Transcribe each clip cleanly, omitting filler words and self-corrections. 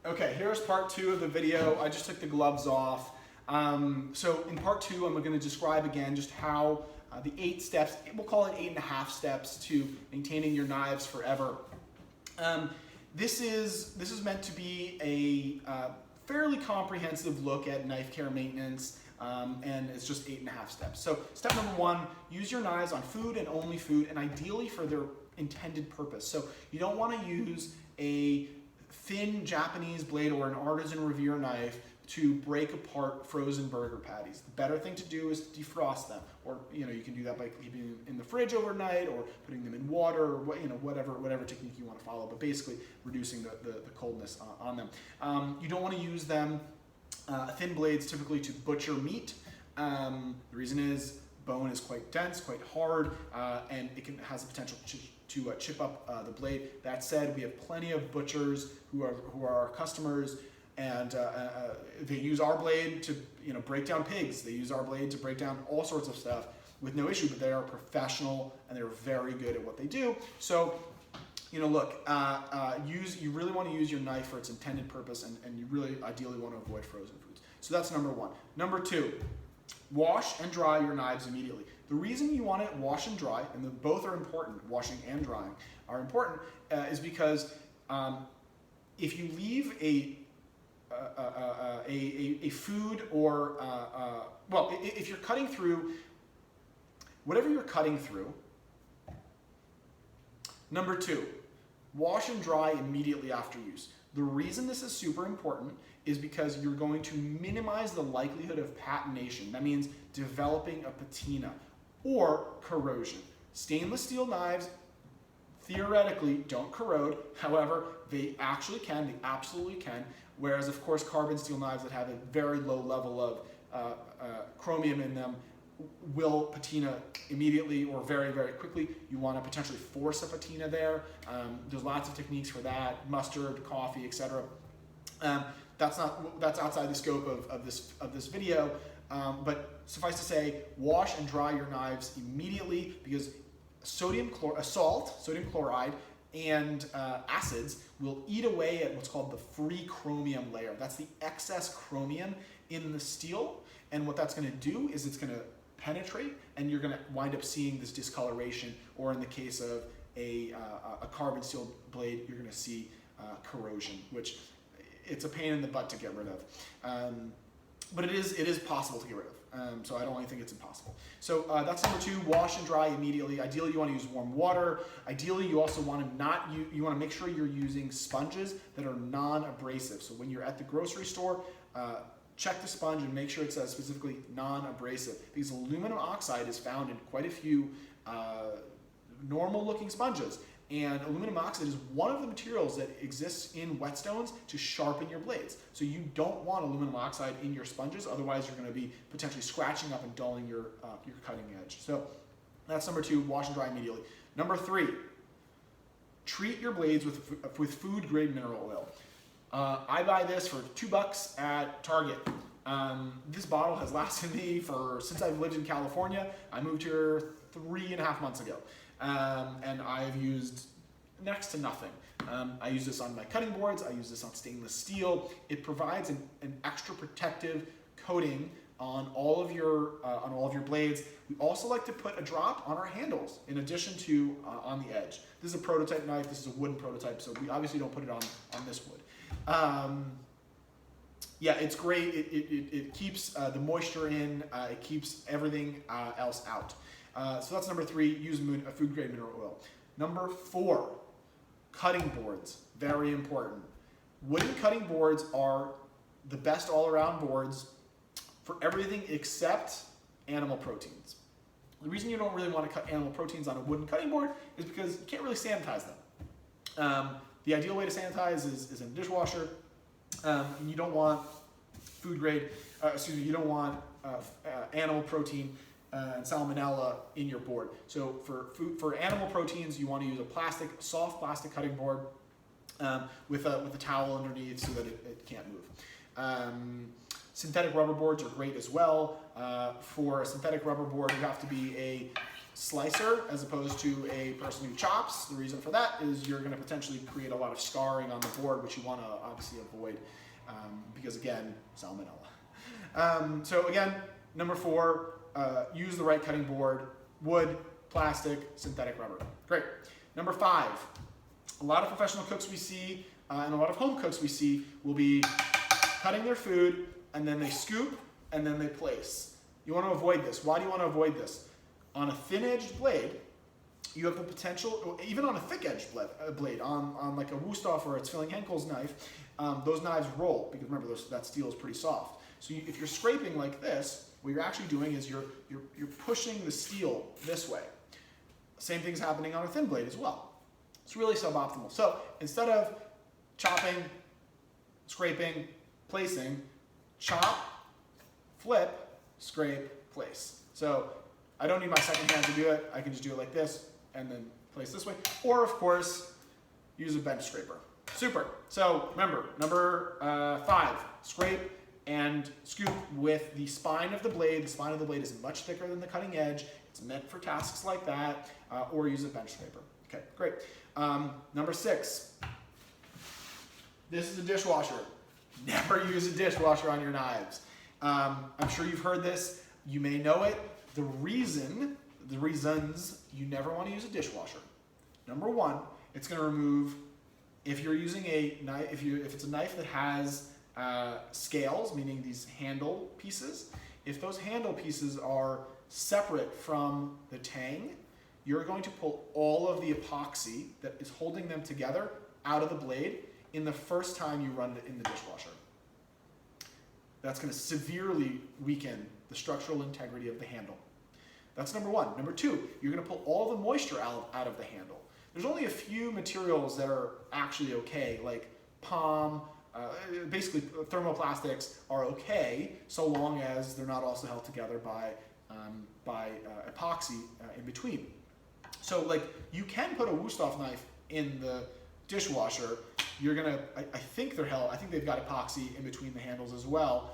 Okay, here's part 2 of the video. I just took the gloves off. So in part 2, I'm going to describe again just how the 8 steps, we'll call it 8.5 steps to maintaining your knives forever. This is meant to be a fairly comprehensive look at knife care maintenance, and it's just 8.5 steps. So step number 1, use your knives on food and only food, and ideally for their intended purpose. So you don't want to use a thin Japanese blade or an ArtisanRevere knife to break apart frozen burger patties. The better thing to do is defrost them, or you can do that by keeping them in the fridge overnight or putting them in water, or whatever technique you want to follow. But basically, reducing the coldness on them. You don't want to use them thin blades typically to butcher meat. The reason is bone is quite dense, quite hard, and it has the potential to chip up the blade. That said, we have plenty of butchers who are our customers, and they use our blade to break down pigs. They use our blade to break down all sorts of stuff with no issue. But they are professional and they're very good at what they do. So look, you really want to use your knife for its intended purpose, and you really ideally want to avoid frozen foods. So that's number 1. Number 2, wash and dry your knives immediately. The reason you want to wash and dry, and both are important, washing and drying are important, is because if you leave a food or, if you're cutting through, whatever you're cutting through, number 2, wash and dry immediately after use. The reason this is super important is because you're going to minimize the likelihood of patination. That means developing a patina or corrosion. Stainless steel knives theoretically don't corrode. However, they actually can, they absolutely can. Whereas of course carbon steel knives that have a very low level of chromium in them will patina immediately or very, very quickly. You want to potentially force a patina there. There's lots of techniques for that, mustard, coffee, etc. That's outside the scope of this video. But suffice to say, wash and dry your knives immediately, because sodium chloride, and acids will eat away at what's called the free chromium layer. That's the excess chromium in the steel, and what that's going to do is it's going to penetrate, and you're going to wind up seeing this discoloration, or in the case of a carbon steel blade, you're going to see corrosion, which it's a pain in the butt to get rid of. But it is possible to get rid of. So I don't really think it's impossible. So that's number 2, wash and dry immediately. Ideally, you want to use warm water. Ideally, you also want to you want to make sure you're using sponges that are non-abrasive. So when you're at the grocery store, check the sponge and make sure it says specifically non-abrasive, because aluminum oxide is found in quite a few normal-looking sponges. And aluminum oxide is one of the materials that exists in whetstones to sharpen your blades. So you don't want aluminum oxide in your sponges, otherwise you're going to be potentially scratching up and dulling your cutting edge. So that's number 2, wash and dry immediately. Number 3, treat your blades with food-grade mineral oil. I buy this for $2 at Target. This bottle has lasted me since I've lived in California. I moved here 3.5 months ago. And I've used next to nothing. I use this on my cutting boards. I use this on stainless steel. It provides an extra protective coating on all of your blades. We also like to put a drop on our handles in addition to on the edge. This is a prototype knife. This is a wooden prototype, so we obviously don't put it on this wood. Yeah, it's great. It keeps the moisture in. It keeps everything else out. So that's number 3, use a food-grade mineral oil. Number 4, cutting boards, very important. Wooden cutting boards are the best all-around boards for everything except animal proteins. The reason you don't really want to cut animal proteins on a wooden cutting board is because you can't really sanitize them. The ideal way to sanitize is in a dishwasher. You don't want you don't want animal protein and salmonella in your board. So for animal proteins, you want to use a soft plastic cutting board with a towel underneath so that it can't move. Synthetic rubber boards are great as well. For a synthetic rubber board, you have to be a slicer as opposed to a person who chops. The reason for that is you're going to potentially create a lot of scarring on the board, which you want to obviously avoid because, again, salmonella. So again, number 4, use the right cutting board: wood, plastic, synthetic rubber. Great. Number 5, a lot of professional cooks we see and a lot of home cooks we see will be cutting their food and then they scoop and then they place. You want to avoid this. Why do you want to avoid this? On a thin-edged blade, you have the potential, even on a thick-edged blade, on like a Wusthof or a Zwilling-Henkel's knife, those knives roll because remember that steel is pretty soft. So if you're scraping like this, what you're actually doing is you're pushing the steel this way. Same thing's happening on a thin blade as well. It's really suboptimal. So instead of chopping, scraping, placing, chop, flip, scrape, place. So I don't need my second hand to do it. I can just do it like this and then place this way. Or of course, use a bench scraper. Super. So remember, number 5, scrape and scoop with the spine of the blade. The spine of the blade is much thicker than the cutting edge. It's meant for tasks like that, or use a bench scraper. Okay, great. Number 6, this is a dishwasher. Never use a dishwasher on your knives. I'm sure you've heard this. You may know it. The reasons you never want to use a dishwasher. Number 1, it's going to remove, if you're using a knife, if it's a knife that has scales, meaning these handle pieces, if those handle pieces are separate from the tang, you're going to pull all of the epoxy that is holding them together out of the blade in the first time you run it in the dishwasher. That's going to severely weaken the structural integrity of the handle. That's number 1. Number 2, you're going to pull all the moisture out of the handle. There's only a few materials that are actually okay, like POM, basically thermoplastics are okay so long as they're not also held together by epoxy in between. So like you can put a Wusthof knife in the dishwasher. You're gonna, I think they've got epoxy in between the handles as well.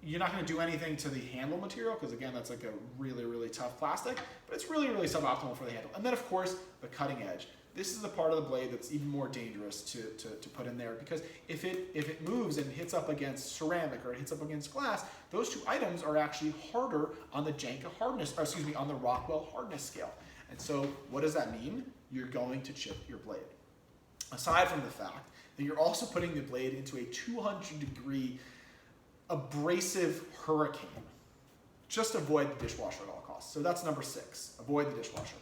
You're not gonna do anything to the handle material because again, that's like a really, really tough plastic, but it's really, really suboptimal for the handle. And then of course, the cutting edge. This is the part of the blade that's even more dangerous to put in there because if it moves and hits up against ceramic or it hits up against glass, those 2 items are actually harder on the Janka hardness, or excuse me, on the Rockwell hardness scale. And so what does that mean? You're going to chip your blade. Aside from the fact that you're also putting the blade into a 200-degree abrasive hurricane. Just avoid the dishwasher at all costs. So that's number 6, avoid the dishwasher.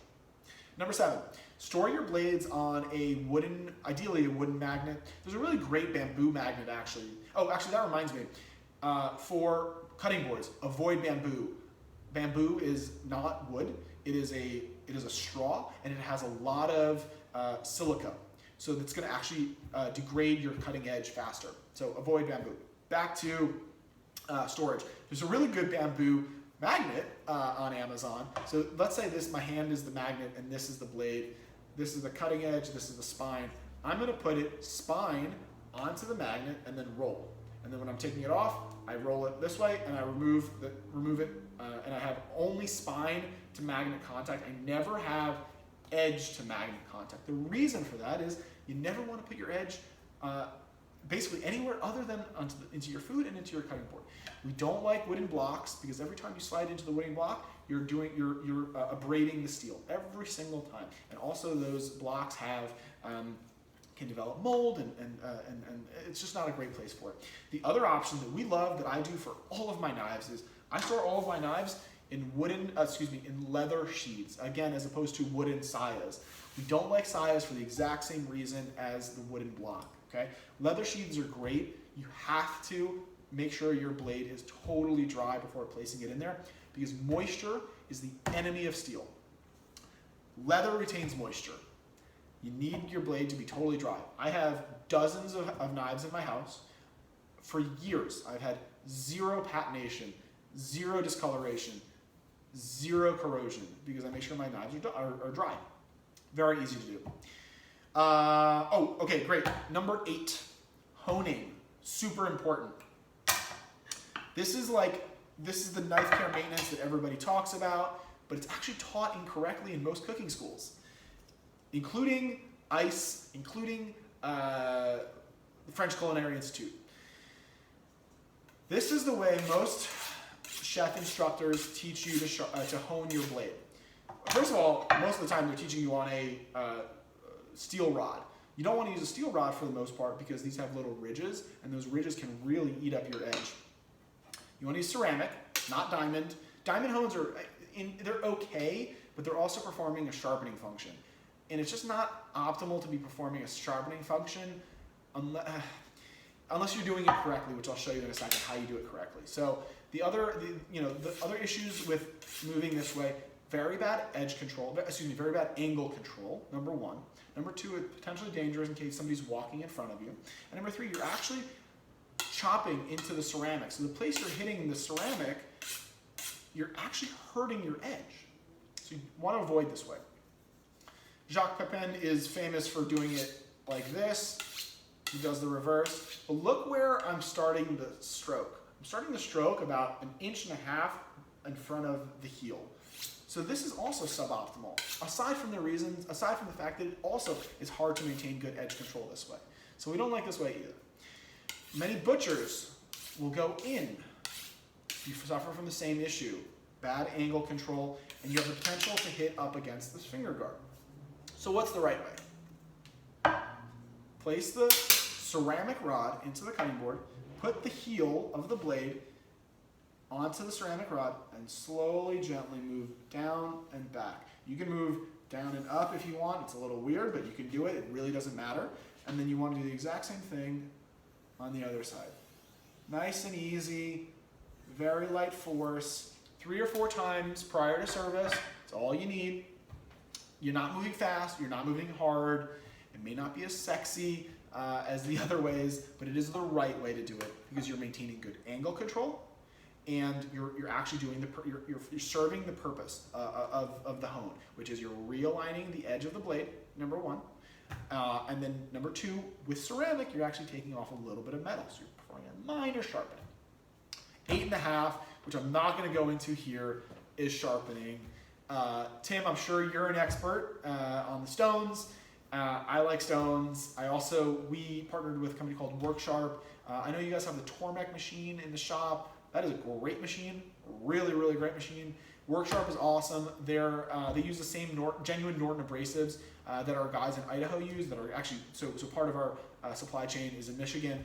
Number 7, store your blades on a wooden, ideally a wooden magnet. There's a really great bamboo magnet actually. Oh, actually that reminds me. For cutting boards, avoid bamboo. Bamboo is not wood. It is a straw and it has a lot of silica. So that's going to actually degrade your cutting edge faster. So avoid bamboo. Back to storage. There's a really good bamboo magnet on Amazon. So let's say my hand is the magnet and this is the blade. This is the cutting edge, this is the spine. I'm going to put it spine onto the magnet and then roll. And then when I'm taking it off, I roll it this way and I remove it and I have only spine to magnet contact. I never have edge to magnet contact. The reason for that is you never want to put your edge basically anywhere other than into your food and into your cutting board. We don't like wooden blocks because every time you slide into the wooden block, you're abrading the steel every single time. And also those blocks can develop mold and it's just not a great place for it. The other option that we love that I do for all of my knives is I store all of my knives in in leather sheaths, again, as opposed to wooden sayas. We don't like sayas for the exact same reason as the wooden block, okay? Leather sheaths are great. You have to make sure your blade is totally dry before placing it in there because moisture is the enemy of steel. Leather retains moisture. You need your blade to be totally dry. I have dozens of knives in my house. For years, I've had 0 patination, 0 discoloration, 0 corrosion because I make sure my knives are dry. Very easy to do. Okay, great. Number 8, honing. Super important. This is the knife care maintenance that everybody talks about. but it's actually taught incorrectly in most cooking schools, including ICE, including the French Culinary Institute. This is the way most chef instructors teach you to hone your blade. First of all, most of the time they're teaching you on a steel rod. You don't want to use a steel rod for the most part because these have little ridges, and those ridges can really eat up your edge. You want to use ceramic, not diamond. Diamond hones they're okay, but they're also performing a sharpening function. And it's just not optimal to be performing a sharpening function unless you're doing it correctly, which I'll show you in a second how you do it correctly. So the other issues with moving this way, very bad very bad angle control, number one. Number two, it's potentially dangerous in case somebody's walking in front of you. And number three, you're actually chopping into the ceramic. So the place you're hitting the ceramic, you're actually hurting your edge. So you want to avoid this way. Jacques Pepin is famous for doing it like this. He does the reverse. But look where I'm starting the stroke. I'm starting the stroke about 1.5 inches in front of the heel. So this is also suboptimal, aside from the fact that it also is hard to maintain good edge control this way. So we don't like this way either. Many butchers will go in. You suffer from the same issue, bad angle control, and you have the potential to hit up against this finger guard. So what's the right way? Place the ceramic rod into the cutting board, put the heel of the blade onto the ceramic rod, and slowly, gently move down and back. You can move down and up if you want. It's a little weird, but you can do it. It really doesn't matter. And then you want to do the exact same thing on the other side. Nice and easy, very light force. 3 or 4 times prior to service. It's all you need. You're not moving fast. You're not moving hard. It may not be as sexy as the other ways, but it is the right way to do it because you're maintaining good angle control, and you're actually doing you're serving the purpose of the hone, which is you're realigning the edge of the blade, number one, and then number two, with ceramic, you're actually taking off a little bit of metal, so you're performing a minor sharpening. 8.5, which I'm not going to go into here, is sharpening. Tim, I'm sure you're an expert on the stones. I like stones. We partnered with a company called Worksharp. I know you guys have the Tormek machine in the shop. That is a great machine, really, really great machine. Worksharp is awesome. They use the same genuine Norton abrasives that our guys in Idaho use. That are actually so part of our supply chain is in Michigan.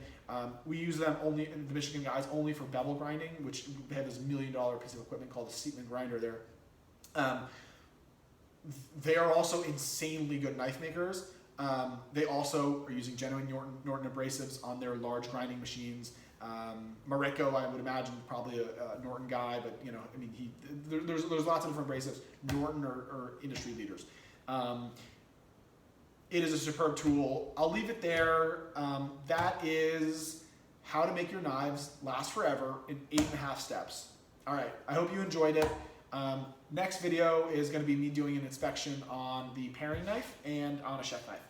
We use them only, the Michigan guys, only for bevel grinding, which they have this $1 million piece of equipment called a Seatman grinder there. They are also insanely good knife makers. They also are using genuine Norton abrasives on their large grinding machines. Mareko, I would imagine, probably a Norton guy, but there's lots of different abrasives. Norton are industry leaders. It is a superb tool. I'll leave it there. That is how to make your knives last forever in 8.5 steps. All right, I hope you enjoyed it. Next video is going to be me doing an inspection on the paring knife and on a chef knife.